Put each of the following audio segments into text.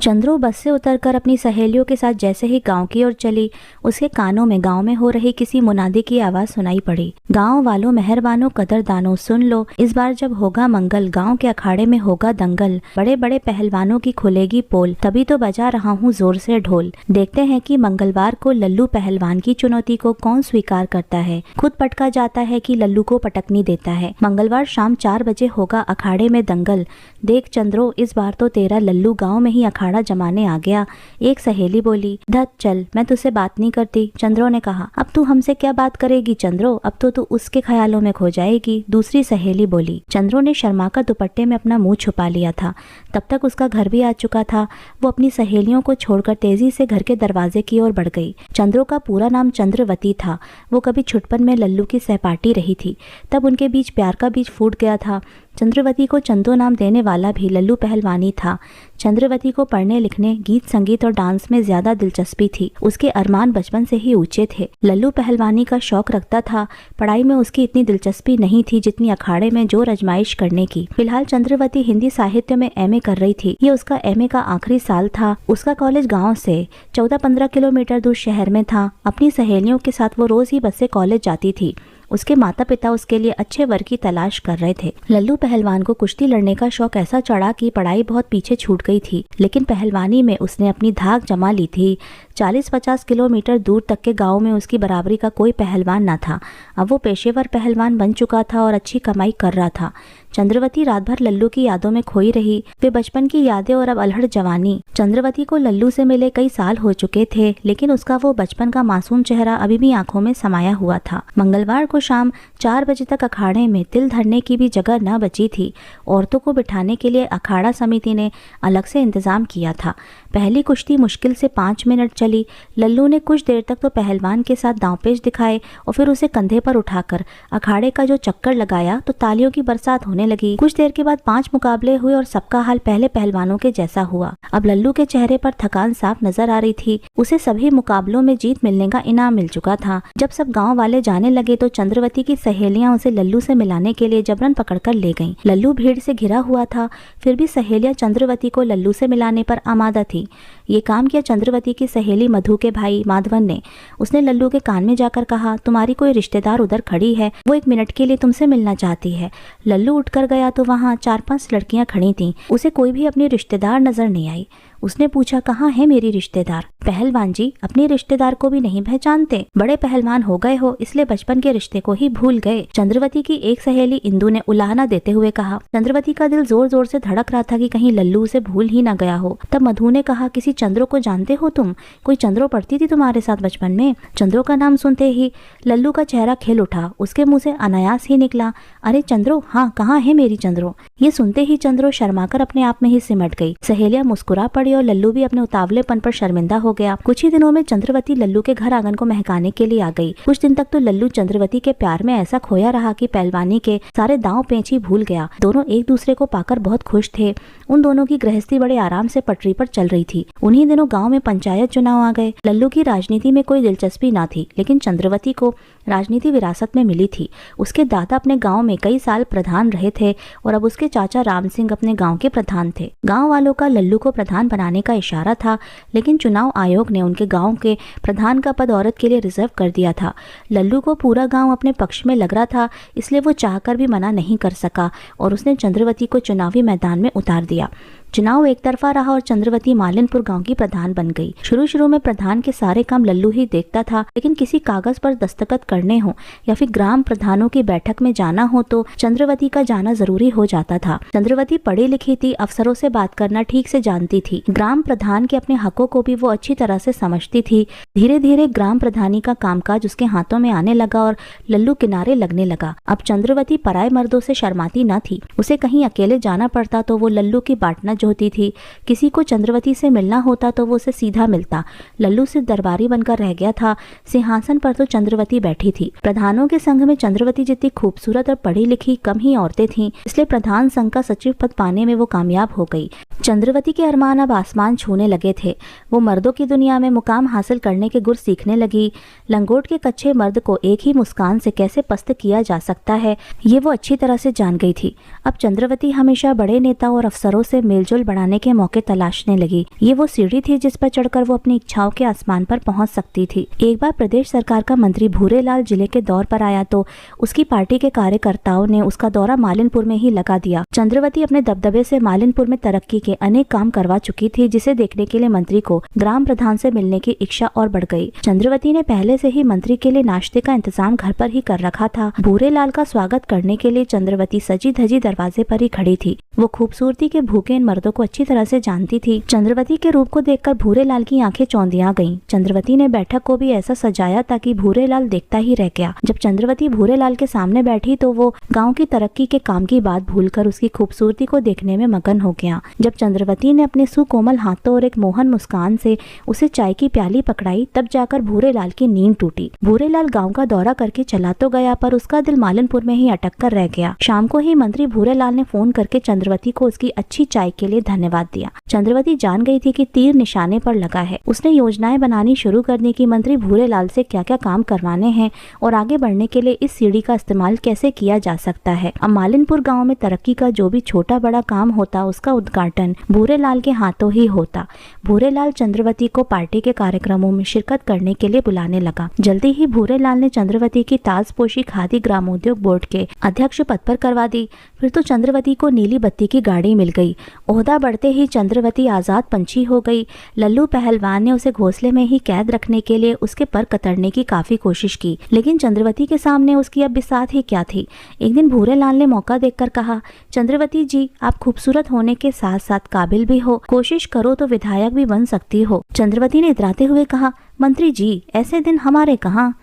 चंद्रू बस से उतरकर अपनी सहेलियों के साथ जैसे ही गांव की ओर चली, उसके कानों में गांव में हो रही किसी मुनादी की आवाज सुनाई पड़ी। गांव वालों, मेहरबानों, कदरदानों, सुन लो, इस बार जब होगा मंगल, गांव के अखाड़े में होगा दंगल, बड़े बड़े पहलवानों की खुलेगी पोल, तभी तो बजा रहा हूँ जोर से ढोल। देखते हैं कि मंगलवार को लल्लू पहलवान की चुनौती को कौन स्वीकार करता है। खुद पटका जाता है कि लल्लू को पटकनी देता है। मंगलवार शाम 4 बजे होगा अखाड़े में दंगल। देख चंद्रो, इस बार तो तेरा लल्लू गांव में ही अखाड़ा जमाने आ गया। एक सहेली बोली। धत चल, मैं तुझसे बात नहीं करती, चंद्रो ने कहा। अब तू हमसे क्या बात करेगी चंद्रो, अब तो तू उसके ख्यालों में खो जाएगी, दूसरी सहेली बोली। चंद्रो ने शर्माकर दुपट्टे में अपना मुंह छुपा लिया था। तब तक उसका घर भी आ चुका था। वो अपनी सहेलियों को छोड़कर तेजी से घर के दरवाजे की ओर बढ़ गई। चंद्रो का पूरा नाम चंद्रवती था। वो कभी छुटपन में लल्लू की सहपाठी रही थी। तब उनके बीच प्यार का बीज फूट गया था। चंद्रवती को चंदो नाम देने वाला भी लल्लू पहलवानी था। चंद्रवती को पढ़ने लिखने, गीत संगीत और डांस में ज्यादा दिलचस्पी थी। उसके अरमान बचपन से ही ऊंचे थे। लल्लू पहलवानी का शौक रखता था। पढ़ाई में उसकी इतनी दिलचस्पी नहीं थी जितनी अखाड़े में जोर आजमाइश करने की। फिलहाल चंद्रवती हिंदी साहित्य में एमए कर रही थी। ये उसका एमए का आखिरी साल था। उसका कॉलेज गाँव से 14-15 किलोमीटर दूर शहर में था। अपनी सहेलियों के साथ वो रोज ही बस से कॉलेज जाती थी। उसके माता पिता उसके लिए अच्छे वर्ग की तलाश कर रहे थे। लल्लू पहलवान को कुश्ती लड़ने का शौक ऐसा चढ़ा कि पढ़ाई बहुत पीछे छूट गई थी, लेकिन पहलवानी में उसने अपनी धाक जमा ली थी। 40-50 किलोमीटर दूर तक के गांव में उसकी बराबरी का कोई पहलवान न था। अब वो पेशेवर पहलवान बन चुका था और अच्छी कमाई कर रहा था। चंद्रवती रात भर लल्लू की यादों में खोई रही। वे बचपन की यादें और अब अल्हड़ जवानी। चंद्रवती को लल्लू से मिले कई साल हो चुके थे, लेकिन उसका वो बचपन का मासूम चेहरा अभी भी आंखों में समाया हुआ था। मंगलवार को शाम 4 बजे तक अखाड़े में तिल धरने की भी जगह न बची थी। औरतों को बिठाने के लिए अखाड़ा समिति ने अलग से इंतजाम किया था। पहली कुश्ती मुश्किल से 5 मिनट चली। लल्लू ने कुछ देर तक तो पहलवान के साथ दांवपेच दिखाए और फिर उसे कंधे पर उठाकर अखाड़े का जो चक्कर लगाया तो तालियों की बरसात होने लगी। कुछ देर के बाद 5 मुकाबले हुए और सबका हाल पहले पहलवानों के जैसा हुआ। अब लल्लू के चेहरे पर थकान साफ नजर आ रही थी। उसे सभी मुकाबलों में जीत मिलने का इनाम मिल चुका था। जब सब गाँव वाले जाने लगे तो चंद्रवती की सहेलियां उसे लल्लू से मिलाने के लिए जबरन पकड़कर ले गईं। लल्लू भीड़ से घिरा हुआ था, फिर भी सहेलियां चंद्रवती को लल्लू से मिलाने पर आमादा थी। ये काम किया चंद्रवती की सहेली मधु के भाई माधवन ने। उसने लल्लू के कान में जाकर कहा, तुम्हारी कोई रिश्तेदार उधर खड़ी है, वो 1 मिनट के लिए तुमसे मिलना चाहती है। लल्लू उठकर गया तो वहाँ 4-5 लड़कियां खड़ी थीं। उसे कोई भी अपनी रिश्तेदार नजर नहीं आई। उसने पूछा, कहाँ है मेरी रिश्तेदार? पहलवान जी, अपने रिश्तेदार को भी नहीं पहचानते? बड़े पहलवान हो गए हो, इसलिए बचपन के रिश्ते को ही भूल गए। चंद्रवती की एक सहेली इंदु ने उलाहना देते हुए कहा। चंद्रवती का दिल जोर जोर से धड़क रहा था कि कहीं लल्लू उसे भूल ही ना गया हो। तब मधु ने कहा, किसी चंद्रो को जानते हो तुम? कोई चंद्रो पढ़ती थी तुम्हारे साथ बचपन में? चंद्रो का नाम सुनते ही लल्लू का चेहरा खिल उठा। उसके मुंह से अनायास ही निकला, अरे चंद्रो, हाँ कहाँ है मेरी चंद्रो? ये सुनते ही चंद्रो शर्माकर अपने आप में ही सिमट गई। सहेलियां मुस्कुरा पड़ी और लल्लू भी अपने उतावलेपन पर शर्मिंदा हो गया। कुछ ही दिनों में चंद्रवती लल्लू के घर आंगन को महकाने के लिए आ गई। कुछ दिन तक तो लल्लू चंद्रवती के प्यार में ऐसा खोया रहा कि पहलवानी के सारे दांव पेच ही भूल गया। दोनों एक दूसरे को पाकर बहुत खुश थे। उन दोनों की गृहस्थी बड़े आराम से पटरी पर चल रही थी। उन्हीं दिनों गाँव में पंचायत चुनाव आ गए। लल्लू की राजनीति में कोई दिलचस्पी न थी, लेकिन चंद्रवती को राजनीति विरासत में मिली थी। उसके दादा अपने गाँव में कई साल प्रधान रहे थे और अब उसके चाचा राम सिंह अपने गाँव के प्रधान थे। गाँव वालों का लल्लू को प्रधान बनाने का इशारा था, लेकिन चुनाव आयोग ने उनके गांव के प्रधान का पद औरत के लिए रिजर्व कर दिया था। लल्लू को पूरा गांव अपने पक्ष में लग रहा था, इसलिए वो चाहकर भी मना नहीं कर सका और उसने चंद्रवती को चुनावी मैदान में उतार दिया। चुनाव एक तरफा रहा और चंद्रवती मालिनपुर गांव की प्रधान बन गई। शुरू में प्रधान के सारे काम लल्लू ही देखता था, लेकिन किसी कागज पर दस्तखत करने हो या फिर ग्राम प्रधानों की बैठक में जाना हो तो चंद्रवती का जाना जरूरी हो जाता था। चंद्रवती पढ़ी लिखी थी, अफसरों से बात करना ठीक से जानती थी। ग्राम प्रधान के अपने हकों को भी वो अच्छी तरह से समझती थी। धीरे धीरे ग्राम प्रधानी का कामकाज उसके हाथों में आने लगा और लल्लू किनारे लगने लगा। अब चंद्रवती पराये मर्दों से शर्माती न थी। उसे कहीं अकेले जाना पड़ता तो वो लल्लू की बाटना होती थी। किसी को चंद्रवती से मिलना होता तो वो उसे सीधा मिलता। लल्लू सिर्फ दरबारी बनकर रह गया था। सिंहासन पर तो चंद्रवती बैठी थी। प्रधानों के संघ में चंद्रवती जितनी खूबसूरत और पढ़ी लिखी कम ही औरतें थीं, इसलिए प्रधान संघ का सचिव पद पाने में वो कामयाब हो गई। चंद्रवती के अरमान अब आसमान छूने लगे थे। वो मर्दों की दुनिया में मुकाम हासिल करने के गुर सीखने लगी। लंगोट के कच्चे मर्द को एक ही मुस्कान से कैसे पस्त किया जा सकता है, ये वो अच्छी तरह से जान गई थी। अब चंद्रवती हमेशा बड़े नेताओं और अफसरों से मेल मेलजोल बढ़ाने के मौके तलाशने लगी। ये वो सीढ़ी थी जिस पर चढ़कर वो अपनी इच्छाओं के आसमान पर पहुंच सकती थी। एक बार प्रदेश सरकार का मंत्री भूरेलाल जिले के दौर पर आया तो उसकी पार्टी के कार्यकर्ताओं ने उसका दौरा मालिनपुर में ही लगा दिया। चंद्रवती अपने दबदबे से मालिनपुर में तरक्की के अनेक काम करवा चुकी थी, जिसे देखने के लिए मंत्री को ग्राम प्रधान से मिलने की इच्छा और बढ़ गई। चंद्रवती ने पहले से ही मंत्री के लिए नाश्ते का इंतजाम घर पर ही कर रखा था। भूरेलाल का स्वागत करने के लिए चंद्रवती सजी धजी दरवाजे पर ही खड़ी थी। वो खूबसूरती के भूखे इन मर्दों को अच्छी तरह से जानती थी। चंद्रवती के रूप को देखकर भूरेलाल की आंखें चौंधिया गईं। चंद्रवती ने बैठक को भी ऐसा सजाया ताकि भूरेलाल देखता ही रह गया। जब चंद्रवती भूरेलाल के सामने बैठी तो वो गांव की तरक्की के काम की बात भूलकर उसकी खूबसूरती को देखने में मगन हो गया। जब चंद्रवती ने अपने सुकोमल हाथों और एक मोहन मुस्कान से उसे चाय की प्याली पकड़ाई, तब जाकर भूरेलाल की नींद टूटी। भूरेलाल गाँव का दौरा करके चला तो गया, पर उसका दिल मालिनपुर में ही अटक कर रह गया। शाम को ही मंत्री भूरेलाल ने फोन करके चंद्रवती को उसकी अच्छी चाय के लिए धन्यवाद दिया। चंद्रवती जान गई थी कि तीर निशाने पर लगा है। उसने योजनाएं बनानी शुरू कर दी कि मंत्री भूरेलाल से क्या क्या काम करवाने हैं और आगे बढ़ने के लिए इस सीढ़ी का इस्तेमाल कैसे किया जा सकता है। अब मालिनपुर गांव में तरक्की का जो भी छोटा बड़ा काम होता, उसका उद्घाटन भूरेलाल के हाथों ही होता। भूरेलाल चंद्रवती को पार्टी के कार्यक्रमों में शिरकत करने के लिए बुलाने लगा। जल्दी ही भूरेलाल ने चंद्रवती की ताजपोशी खादी ग्रामोद्योग बोर्ड के अध्यक्ष पद पर करवा दी। फिर तो चंद्रवती को नीली बत्ती की गाड़ी मिल गई। ओहदा बढ़ते ही चंद्रवती आजाद पंछी हो गई। लल्लू पहलवान ने उसे घोंसले में ही कैद रखने के लिए उसके पर कतरने की काफी कोशिश की, लेकिन चंद्रवती के सामने उसकी अब बिसात ही क्या थी। एक दिन भूरेलाल ने मौका देखकर कहा, चंद्रवती जी, आप खूबसूरत होने के साथ साथ काबिल भी हो, कोशिश करो तो विधायक भी बन सकती हो। चंद्रवती ने इतराते हुए कहा, मंत्री जी, ऐसे दिन हमारे कहाँ,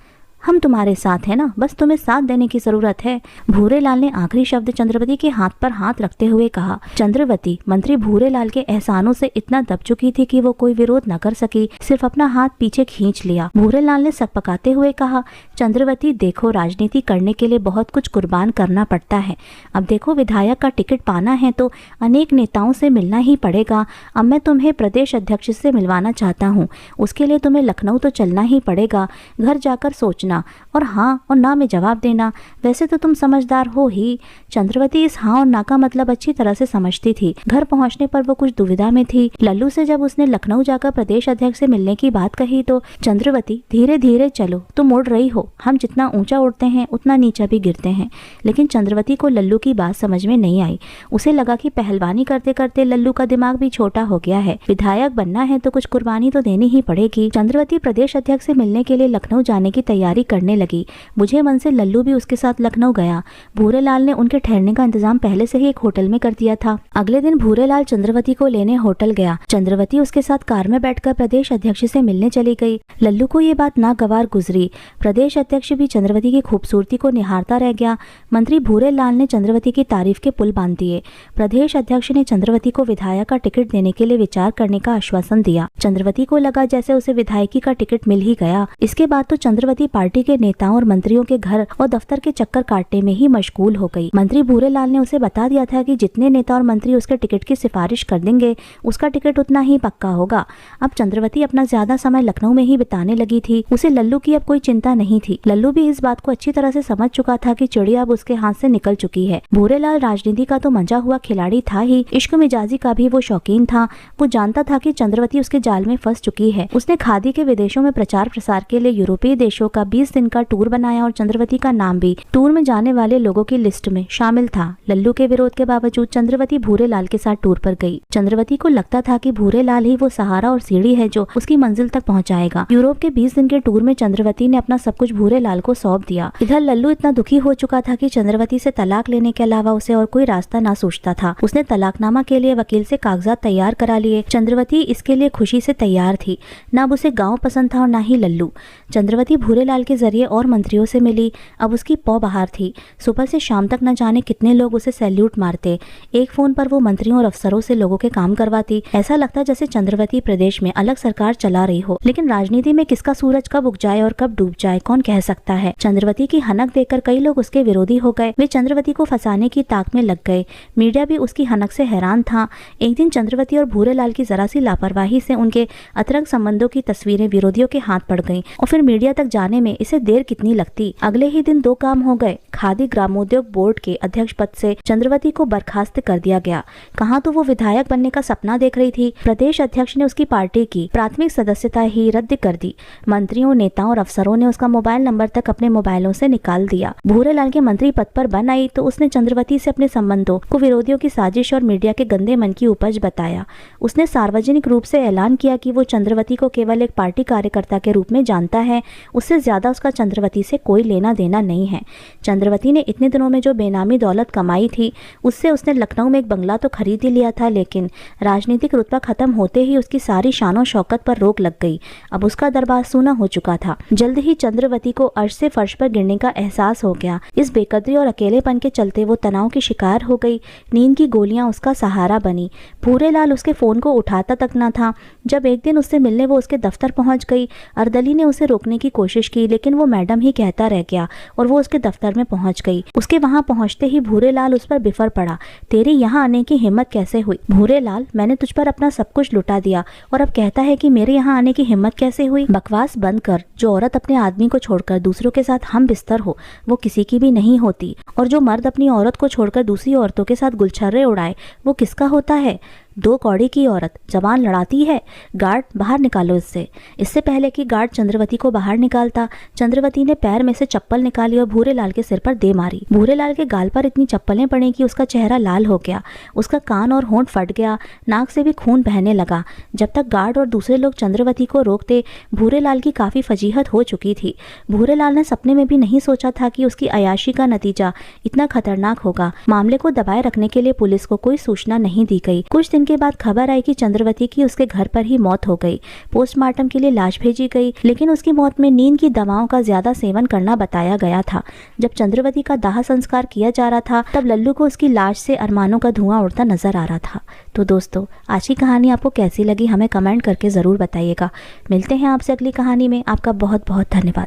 हम तुम्हारे साथ है ना, बस तुम्हें साथ देने की जरूरत है। भूरेलाल ने आखिरी शब्द चंद्रवती के हाथ पर हाथ रखते हुए कहा। चंद्रवती मंत्री भूरेलाल के एहसानों से इतना दब चुकी थी कि वो कोई विरोध न कर सकी, सिर्फ अपना हाथ पीछे खींच लिया। भूरेलाल ने सकपकाते हुए कहा, चंद्रवती देखो, राजनीति करने के लिए बहुत कुछ कुर्बान करना पड़ता है। अब देखो, विधायक का टिकट पाना है तो अनेक नेताओं से मिलना ही पड़ेगा। अब मैं तुम्हें प्रदेश अध्यक्ष से मिलवाना चाहता हूँ, उसके लिए तुम्हें लखनऊ तो चलना ही पड़ेगा। घर जाकर सोचना और हाँ और ना में जवाब देना। वैसे तो तुम समझदार हो ही। चंद्रवती इस हाँ और ना का मतलब अच्छी तरह से समझती थी। घर पहुंचने पर वो कुछ दुविधा में थी। लल्लू से जब उसने लखनऊ जाकर प्रदेश अध्यक्ष से मिलने की बात कही तो चंद्रवती, धीरे धीरे चलो, तुम उड़ रही हो, हम जितना ऊंचा उड़ते हैं उतना नीचा भी गिरते हैं। लेकिन चंद्रवती को लल्लू की बात समझ में नहीं आई। उसे लगा कि पहलवानी करते करते लल्लू का दिमाग भी छोटा हो गया है। विधायक बनना है तो कुछ कुर्बानी तो देनी ही पड़ेगी। चंद्रवती प्रदेश अध्यक्ष से मिलने के लिए लखनऊ जाने की तैयारी करने लगी। बुझे मन से लल्लू भी उसके साथ लखनऊ गया। भूरेलाल ने उनके ठहरने का इंतजाम पहले से ही एक होटल में कर दिया था। अगले दिन भूरेलाल चंद्रवती को लेने होटल गया। चंद्रवती उसके साथ कार में बैठकर प्रदेश अध्यक्ष से मिलने चली गई। लल्लू को ये बात नागवार गुजरी। प्रदेश अध्यक्ष भी चंद्रवती की खूबसूरती को निहारता रह गया। मंत्री भूरेलाल ने चंद्रवती की तारीफ के पुल बांध दिए। प्रदेश अध्यक्ष ने चंद्रवती को विधायक का टिकट देने के लिए विचार करने का आश्वासन दिया। चंद्रवती को लगा जैसे उसे विधायकी का टिकट मिल ही गया। इसके बाद तो चंद्रवती पार्टी के नेताओं और मंत्रियों के घर और दफ्तर के चक्कर काटने में ही मशगूल हो गई। मंत्री भूरेलाल ने उसे बता दिया था कि जितने नेता और मंत्री उसके टिकट की सिफारिश कर देंगे, उसका टिकट उतना ही पक्का होगा। अब चंद्रवती अपना ज्यादा समय लखनऊ में ही बिताने लगी थी। उसे लल्लू की अब कोई चिंता नहीं थी। लल्लू भी इस बात को अच्छी तरह से समझ चुका था कि चिड़िया अब उसके हाथ से निकल चुकी है। भूरेलाल राजनीति का तो मंजा हुआ खिलाड़ी था ही, इश्क मिजाजी का भी वो शौकीन था। वो जानता था कि चंद्रवती उसके जाल में फंस चुकी है। उसने खादी के विदेशों में प्रचार प्रसार के लिए यूरोपीय देशों का 20 दिन का टूर बनाया और चंद्रवती का नाम भी टूर में जाने वाले लोगों की लिस्ट में शामिल था। लल्लू के विरोध के बावजूद चंद्रवती भूरेलाल के साथ टूर पर गई। चंद्रवती को लगता था कि भूरेलाल ही वो सहारा और सीढ़ी है जो उसकी मंजिल तक पहुंचाएगा। यूरोप के 20 दिन के टूर में चंद्रवती ने अपना सब कुछ भूरेलाल को सौंप दिया। इधर लल्लू इतना दुखी हो चुका था कि चंद्रवती से तलाक लेने के अलावा उसे और कोई रास्ता ना सोचता था। उसने तलाकनामा के लिए वकील से कागजात तैयार करा लिए। चंद्रवती इसके लिए खुशी से तैयार थी। न अब उसे गाँव पसंद था और न ही लल्लू। चंद्रवती भूरेलाल के जरिए और मंत्रियों से मिली। अब उसकी पौ बाहर थी। सुबह से शाम तक न जाने कितने लोग उसे सैल्यूट मारते। एक फोन पर वो मंत्रियों और अफसरों से लोगों के काम करवाती। ऐसा लगता जैसे चंद्रवती प्रदेश में अलग सरकार चला रही हो। लेकिन राजनीति में किसका सूरज कब उग जाए और कब डूब जाए कौन कह सकता है। चंद्रवती की हनक देखकर कई लोग उसके विरोधी हो गए। वे चंद्रवती को फंसाने की ताक में लग गए। मीडिया भी उसकी हनक से हैरान था। एक दिन चंद्रवती और भूरेलाल की जरा सी लापरवाही से उनके अतरंग संबंधों की तस्वीरें विरोधियों के हाथ पड़ गईं और फिर मीडिया तक जाने में में इसे देर कितनी लगती। अगले ही दिन 2 काम हो गए। खादी ग्रामोद्योग बोर्ड के अध्यक्ष पद से चंद्रवती को बर्खास्त कर दिया गया। कहाँ तो वो विधायक बनने का सपना देख रही थी। प्रदेश अध्यक्ष ने उसकी पार्टी की प्राथमिक सदस्यता ही रद्द कर दी। मंत्रियों, नेताओं और अफसरों ने उसका मोबाइल नंबर तक अपने मोबाइलों से निकाल दिया। भूरेलाल के मंत्री पद पर बन आई तो उसने चंद्रवती से अपने संबंधों को विरोधियों की साजिश और मीडिया के गंदे मन की उपज बताया। उसने सार्वजनिक रूप से ऐलान किया कि वो चंद्रवती को केवल एक पार्टी कार्यकर्ता के रूप में जानता है, उससे ज्यादा उसका चंद्रवती से कोई लेना देना नहीं है। चंद्रवती ने इतने दिनों में जो बेनामी दौलत कमाई थी उससे उसने लखनऊ में एक बंगला तो खरीद ही लिया था, लेकिन राजनीतिक रुतबा खत्म होते ही उसकी सारी शानो शौकत पर रोक लग गई। अब उसका दरबार सूना हो चुका था। जल्द ही चंद्रवती को अर्श से फर्श पर गिरने का एहसास हो गया। इस बेकदरी और अकेलेपन के चलते वो तनाव की शिकार हो गई। नींद की गोलियां उसका सहारा बनी। भूरेलाल उसके फोन को उठाता तक न था। जब एक दिन उससे मिलने वो उसके दफ्तर पहुंच गई, अर्दली ने उसे रोकने की कोशिश की, लेकिन वो मैडम ही कहता रह गया और वो उसके दफ्तर में पहुंच गई। उसके वहां पहुंचते ही भूरेलाल उस पर बिफर पड़ा। तेरी यहाँ आने की हिम्मत कैसे हुई? भूरेलाल, मैंने तुझ पर अपना सब कुछ लुटा दिया और अब कहता है कि मेरे यहाँ आने की हिम्मत कैसे हुई? बकवास बंद कर। जो औरत अपने आदमी को छोड़कर दूसरों के साथ हम बिस्तर हो वो किसी की भी नहीं होती, और जो मर्द अपनी औरत को छोड़कर दूसरी औरतों के साथ गुलछर्रे उड़ाए वो किसका होता है? 2 कौड़ी की औरत जबान लड़ाती है। गार्ड, बाहर निकालो इससे। इससे पहले कि गार्ड चंद्रवती को बाहर निकालता, चंद्रवती ने पैर में से चप्पल निकाली और भूरेलाल के सिर पर दे मारी। भूरेलाल के गाल पर इतनी चप्पलें पड़ी कि उसका चेहरा लाल हो गया। उसका कान और होंठ फट गया, नाक से भी खून बहने लगा। जब तक गार्ड और दूसरे लोग चंद्रवती को रोकते, भूरेलाल की काफी फजीहत हो चुकी थी। भूरेलाल ने सपने में भी नहीं सोचा था कि उसकी अयाशी का नतीजा इतना खतरनाक होगा। मामले को दबाए रखने के लिए पुलिस को कोई सूचना नहीं दी गई। कुछ दिन के बाद खबर आई कि चंद्रवती की उसके घर पर ही मौत हो गई। पोस्टमार्टम के लिए लाश भेजी गई, लेकिन उसकी मौत में नींद की दवाओं का ज्यादा सेवन करना बताया गया था। जब चंद्रवती का दाह संस्कार किया जा रहा था तब लल्लू को उसकी लाश से अरमानों का धुआं उड़ता नजर आ रहा था। तो दोस्तों, आज की कहानी आपको कैसी लगी हमें कमेंट करके जरूर बताइएगा। मिलते हैं आपसे अगली कहानी में। आपका बहुत बहुत धन्यवाद।